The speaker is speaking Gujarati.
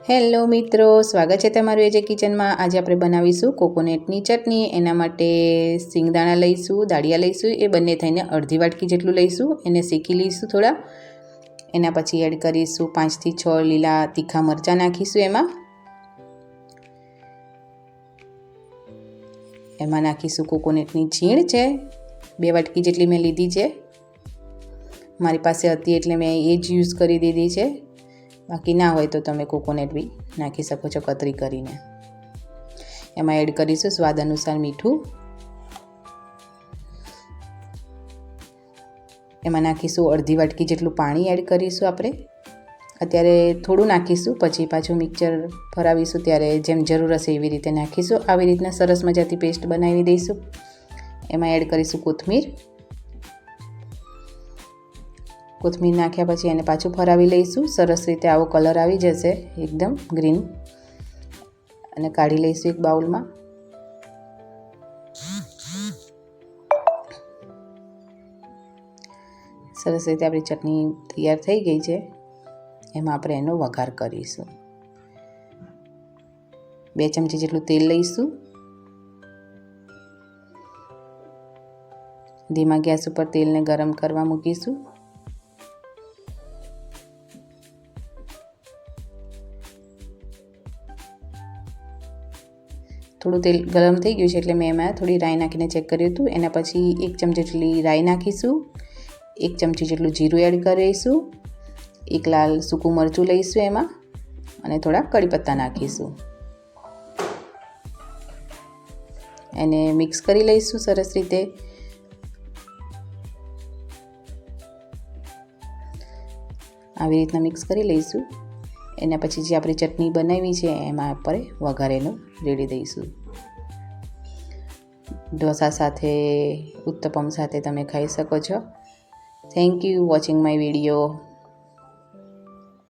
હેલો મિત્રો, સ્વાગત છે તમારું એજે કિચનમાં। આજે આપણે બનાવીશું કોકોનટની ચટણી। એના માટે સિંગદાણા લઈશું, દાળિયા લઈશું, એ બંને થઈને અડધી વાટકી જેટલું લઈશું। એને શેકી લઈશું થોડા। એના પછી એડ કરીશું 5 થી 6 લીલા તીખા મરચાં નાખીશું એમાં નાખીશું કોકોનટની ઝીણ છે, 2 વાટકી જેટલી મેં લીધી છે। મારી પાસે હતી એટલે મેં એ જ યુઝ કરી દીધી છે। બાકી ના હોય તો તમે કોકોનટ બી નાખી શકો છો કતરી કરીને। એમાં એડ કરીશું સ્વાદ અનુસાર મીઠું। એમાં નાખીશું અડધી વાટકી જેટલું પાણી એડ કરીશું આપણે। અત્યારે થોડું નાખીશું, પછી પાછું મિક્સર ફરાવીશું ત્યારે જેમ જરૂર હશે એવી રીતે નાખીશું। આવી રીતના સરસ મજાથી પેસ્ટ બનાવી દઈશું। એમાં એડ કરીશું કોથમીર। કોથમીર નાખ્યા પછી એને પાછું ફરાવી લઈશું। સરસ રીતે આવો કલર આવી જશે, એકદમ ગ્રીન। અને કાઢી લઈશું એક બાઉલમાં। સરસ રીતે આપણી ચટણી તૈયાર થઈ ગઈ છે। એમાં આપણે એનો વઘાર કરીશું। 2 ચમચી જેટલું તેલ લઈશું। ધીમા ગેસ ઉપર તેલને ગરમ કરવા મૂકીશું। થોડું તેલ ગરમ થઈ ગયું છે એટલે મેં એમાં થોડી રાઈ નાખીને ચેક કર્યું હતું। એના પછી 1 ચમચી જેટલી રાઈ નાખીશું। 1 ચમચી જેટલું જીરું એડ કરીશું। 1 લાલ સૂકું મરચું લઈશું એમાં, અને થોડા કડી પત્તા નાખીશું। એને મિક્સ કરી લઈશું સરસ રીતે। આવી રીતના મિક્સ કરી લઈશું। એના પછી જે આપણી ચટણી બનાવી છે એમાં આપણે વઘારેલો રેડી દઈશું। ઢોસા સાથે, ઉત્તપમ સાથે તમે ખાઈ શકો છો। Thank you watching my video.